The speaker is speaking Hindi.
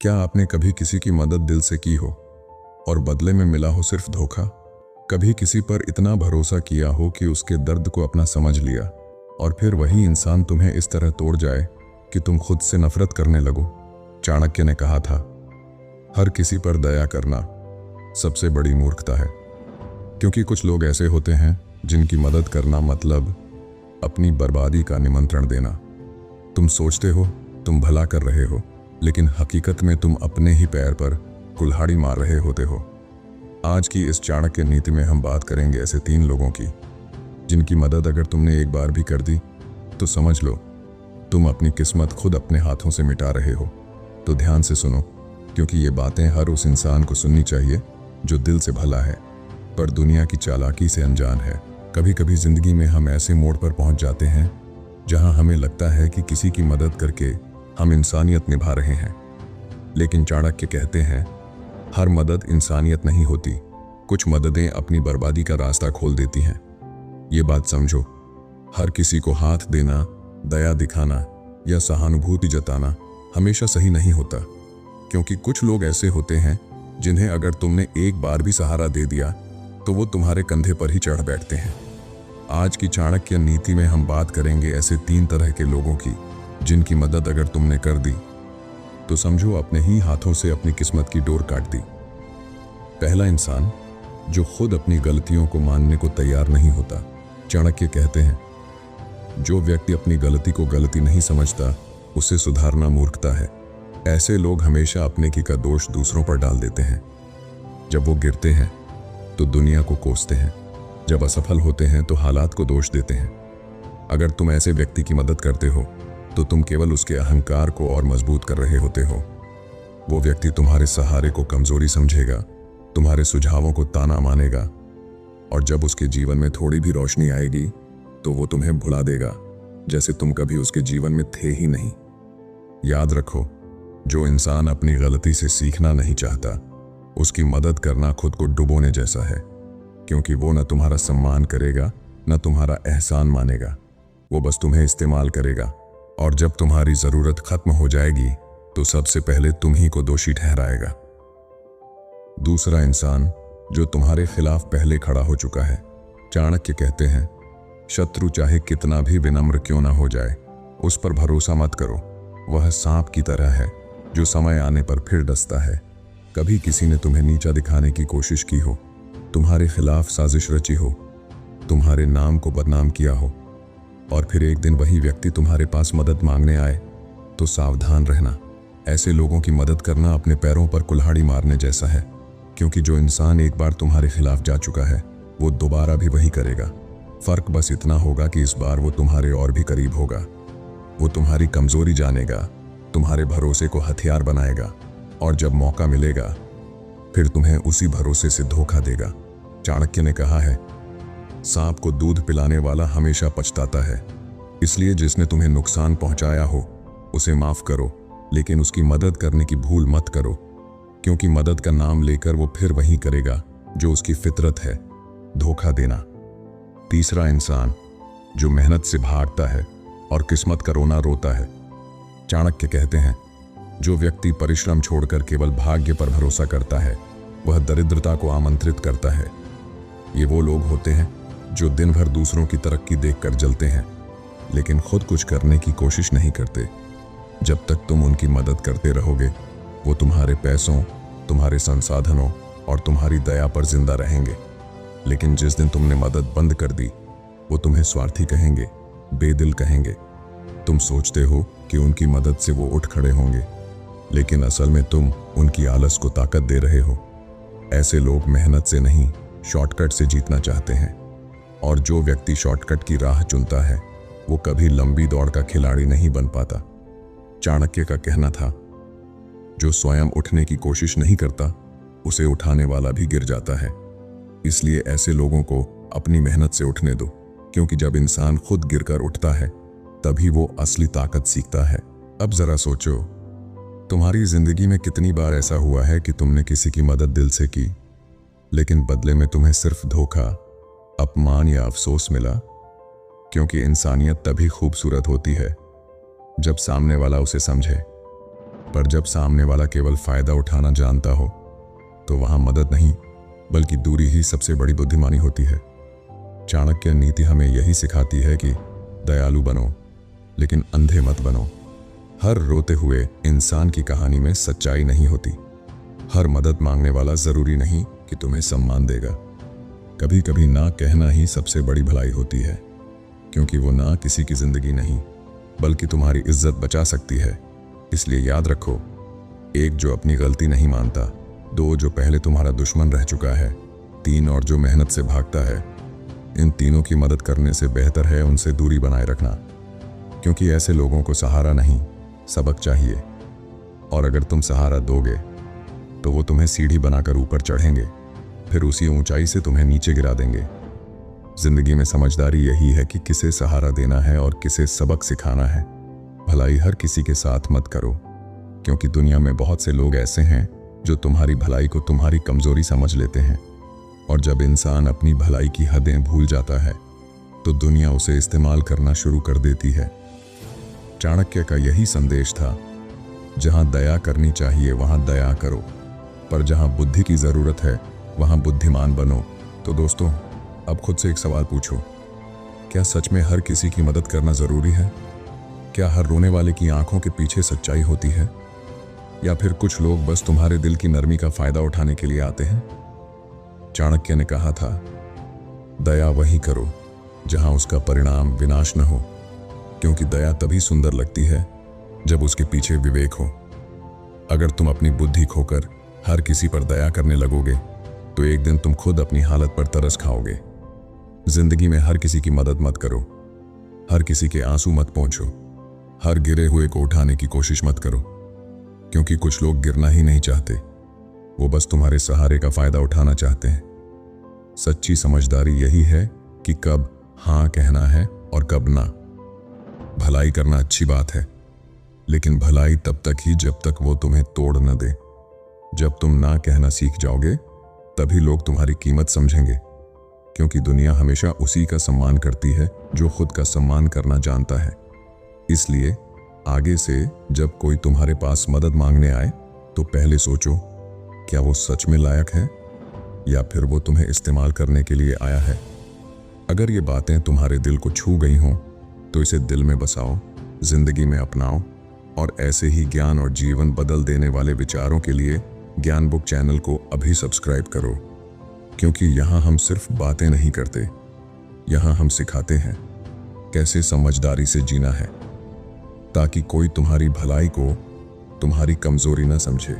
क्या आपने कभी किसी की मदद दिल से की हो और बदले में मिला हो सिर्फ धोखा? कभी किसी पर इतना भरोसा किया हो कि उसके दर्द को अपना समझ लिया और फिर वही इंसान तुम्हें इस तरह तोड़ जाए कि तुम खुद से नफरत करने लगो? चाणक्य ने कहा था, हर किसी पर दया करना सबसे बड़ी मूर्खता है, क्योंकि कुछ लोग ऐसे होते हैं जिनकी मदद करना मतलब अपनी बर्बादी का निमंत्रण देना। तुम सोचते हो तुम भला कर रहे हो, लेकिन हकीकत में तुम अपने ही पैर पर कुल्हाड़ी मार रहे होते हो। आज की इस चाणक्य नीति में हम बात करेंगे ऐसे 3 लोगों की जिनकी मदद अगर तुमने एक बार भी कर दी तो समझ लो तुम अपनी किस्मत खुद अपने हाथों से मिटा रहे हो। तो ध्यान से सुनो, क्योंकि ये बातें हर उस इंसान को सुननी चाहिए जो दिल से भला है पर दुनिया की चालाकी से अनजान है। कभी कभी जिंदगी में हम ऐसे मोड़ पर पहुंच जाते हैं जहां हमें लगता है कि किसी की मदद करके हम इंसानियत निभा रहे हैं, लेकिन चाणक्य कहते हैं हर मदद इंसानियत नहीं होती। कुछ मददें अपनी बर्बादी का रास्ता खोल देती हैं। ये बात समझो, हर किसी को हाथ देना, दया दिखाना या सहानुभूति जताना हमेशा सही नहीं होता, क्योंकि कुछ लोग ऐसे होते हैं जिन्हें अगर तुमने एक बार भी सहारा दे दिया तो वो तुम्हारे कंधे पर ही चढ़ बैठते हैं। आज की चाणक्य नीति में हम बात करेंगे ऐसे 3 तरह के लोगों की जिनकी मदद अगर तुमने कर दी तो समझो अपने ही हाथों से अपनी किस्मत की डोर काट दी। पहला इंसान जो खुद अपनी गलतियों को मानने को तैयार नहीं होता। चाणक्य कहते हैं जो व्यक्ति अपनी गलती को गलती नहीं समझता उसे सुधारना मूर्खता है। ऐसे लोग हमेशा अपने की का दोष दूसरों पर डाल देते हैं। जब वो गिरते हैं तो दुनिया को कोसते हैं, जब असफल होते हैं तो हालात को दोष देते हैं। अगर तुम ऐसे व्यक्ति की मदद करते हो तो तुम केवल उसके अहंकार को और मजबूत कर रहे होते हो। वो व्यक्ति तुम्हारे सहारे को कमजोरी समझेगा, तुम्हारे सुझावों को ताना मानेगा, और जब उसके जीवन में थोड़ी भी रोशनी आएगी तो वो तुम्हें भुला देगा जैसे तुम कभी उसके जीवन में थे ही नहीं। याद रखो, जो इंसान अपनी गलती से सीखना नहीं चाहता उसकी मदद करना खुद को डुबोने जैसा है, क्योंकि वो न तुम्हारा सम्मान करेगा न तुम्हारा एहसान मानेगा। वो बस तुम्हें इस्तेमाल करेगा और जब तुम्हारी जरूरत खत्म हो जाएगी तो सबसे पहले तुम ही को दोषी ठहराएगा। दूसरा इंसान जो तुम्हारे खिलाफ पहले खड़ा हो चुका है। चाणक्य कहते हैं शत्रु चाहे कितना भी विनम्र क्यों ना हो जाए उस पर भरोसा मत करो। वह सांप की तरह है जो समय आने पर फिर डसता है। कभी किसी ने तुम्हें नीचा दिखाने की कोशिश की हो, तुम्हारे खिलाफ साजिश रची हो, तुम्हारे नाम को बदनाम किया हो, और फिर एक दिन वही व्यक्ति तुम्हारे पास मदद मांगने आए, तो सावधान रहना। ऐसे लोगों की मदद करना अपने पैरों पर कुल्हाड़ी मारने जैसा है, क्योंकि जो इंसान एक बार तुम्हारे खिलाफ जा चुका है वो दोबारा भी वही करेगा। फर्क बस इतना होगा कि इस बार वो तुम्हारे और भी करीब होगा। वो तुम्हारी कमजोरी जानेगा, तुम्हारे भरोसे को हथियार बनाएगा, और जब मौका मिलेगा फिर तुम्हें उसी भरोसे से धोखा देगा। चाणक्य ने कहा है सांप को दूध पिलाने वाला हमेशा पछताता है। इसलिए जिसने तुम्हें नुकसान पहुंचाया हो उसे माफ करो, लेकिन उसकी मदद करने की भूल मत करो, क्योंकि मदद का नाम लेकर वो फिर वही करेगा जो उसकी फितरत है, धोखा देना। तीसरा इंसान जो मेहनत से भागता है और किस्मत का रोना रोता है। चाणक्य कहते हैं जो व्यक्ति परिश्रम छोड़कर केवल भाग्य पर भरोसा करता है वह दरिद्रता को आमंत्रित करता है। ये वो लोग होते हैं जो दिन भर दूसरों की तरक्की देखकर जलते हैं, लेकिन खुद कुछ करने की कोशिश नहीं करते। जब तक तुम उनकी मदद करते रहोगे वो तुम्हारे पैसों, तुम्हारे संसाधनों और तुम्हारी दया पर जिंदा रहेंगे, लेकिन जिस दिन तुमने मदद बंद कर दी वो तुम्हें स्वार्थी कहेंगे, बेदिल कहेंगे। तुम सोचते हो कि उनकी मदद से वो उठ खड़े होंगे, लेकिन असल में तुम उनकी आलस को ताकत दे रहे हो। ऐसे लोग मेहनत से नहीं शॉर्टकट से जीतना चाहते हैं, और जो व्यक्ति शॉर्टकट की राह चुनता है वो कभी लंबी दौड़ का खिलाड़ी नहीं बन पाता। चाणक्य का कहना था जो स्वयं उठने की कोशिश नहीं करता उसे उठाने वाला भी गिर जाता है। इसलिए ऐसे लोगों को अपनी मेहनत से उठने दो, क्योंकि जब इंसान खुद गिरकर उठता है तभी वो असली ताकत सीखता है। अब जरा सोचो, तुम्हारी जिंदगी में कितनी बार ऐसा हुआ है कि तुमने किसी की मदद दिल से की, लेकिन बदले में तुम्हें सिर्फ धोखा, अपमान या अफसोस मिला? क्योंकि इंसानियत तभी खूबसूरत होती है जब सामने वाला उसे समझे। पर जब सामने वाला केवल फायदा उठाना जानता हो तो वहां मदद नहीं बल्कि दूरी ही सबसे बड़ी बुद्धिमानी होती है। चाणक्य नीति हमें यही सिखाती है कि दयालु बनो लेकिन अंधे मत बनो। हर रोते हुए इंसान की कहानी में सच्चाई नहीं होती। हर मदद मांगने वाला जरूरी नहीं कि तुम्हें सम्मान देगा। कभी कभी ना कहना ही सबसे बड़ी भलाई होती है, क्योंकि वो ना किसी की जिंदगी नहीं बल्कि तुम्हारी इज्जत बचा सकती है। इसलिए याद रखो, एक जो अपनी गलती नहीं मानता, दो जो पहले तुम्हारा दुश्मन रह चुका है, तीन और जो मेहनत से भागता है। इन तीनों की मदद करने से बेहतर है उनसे दूरी बनाए रखना, क्योंकि ऐसे लोगों को सहारा नहीं सबक चाहिए। और अगर तुम सहारा दोगे तो वो तुम्हें सीढ़ी बनाकर ऊपर चढ़ेंगे, फिर उसी ऊंचाई से तुम्हें नीचे गिरा देंगे। जिंदगी में समझदारी यही है कि किसे सहारा देना है और किसे सबक सिखाना है। भलाई हर किसी के साथ मत करो, क्योंकि दुनिया में बहुत से लोग ऐसे हैं जो तुम्हारी भलाई को तुम्हारी कमजोरी समझ लेते हैं। और जब इंसान अपनी भलाई की हदें भूल जाता है तो दुनिया उसे इस्तेमाल करना शुरू कर देती है। चाणक्य का यही संदेश था, जहां दया करनी चाहिए वहां दया करो, पर जहां बुद्धि की जरूरत है वहां बुद्धिमान बनो। तो दोस्तों, अब खुद से एक सवाल पूछो, क्या सच में हर किसी की मदद करना जरूरी है? क्या हर रोने वाले की आंखों के पीछे सच्चाई होती है? या फिर कुछ लोग बस तुम्हारे दिल की नरमी का फायदा उठाने के लिए आते हैं? चाणक्य ने कहा था, दया वही करो जहां उसका परिणाम विनाश न हो, क्योंकि दया तभी सुंदर लगती है जब उसके पीछे विवेक हो। अगर तुम अपनी बुद्धि खोकर हर किसी पर दया करने लगोगे तो एक दिन तुम खुद अपनी हालत पर तरस खाओगे। जिंदगी में हर किसी की मदद मत करो, हर किसी के आंसू मत पोंछो, हर गिरे हुए को उठाने की कोशिश मत करो, क्योंकि कुछ लोग गिरना ही नहीं चाहते, वो बस तुम्हारे सहारे का फायदा उठाना चाहते हैं। सच्ची समझदारी यही है कि कब हां कहना है और कब ना। भलाई करना अच्छी बात है, लेकिन भलाई तब तक ही जब तक वो तुम्हें तोड़ न दे। जब तुम ना कहना सीख जाओगे तभी लोग तुम्हारी कीमत समझेंगे, क्योंकि दुनिया हमेशा उसी का सम्मान करती है जो खुद का सम्मान करना जानता है। इसलिए आगे से जब कोई तुम्हारे पास मदद मांगने आए तो पहले सोचो, क्या वो सच में लायक है या फिर वो तुम्हें इस्तेमाल करने के लिए आया है। अगर ये बातें तुम्हारे दिल को छू गई हों तो इसे दिल में बसाओ, जिंदगी में अपनाओ, और ऐसे ही ज्ञान और जीवन बदल देने वाले विचारों के लिए ज्ञान बुक चैनल को अभी सब्सक्राइब करो, क्योंकि यहाँ हम सिर्फ बातें नहीं करते, यहाँ हम सिखाते हैं कैसे समझदारी से जीना है, ताकि कोई तुम्हारी भलाई को तुम्हारी कमजोरी न समझे।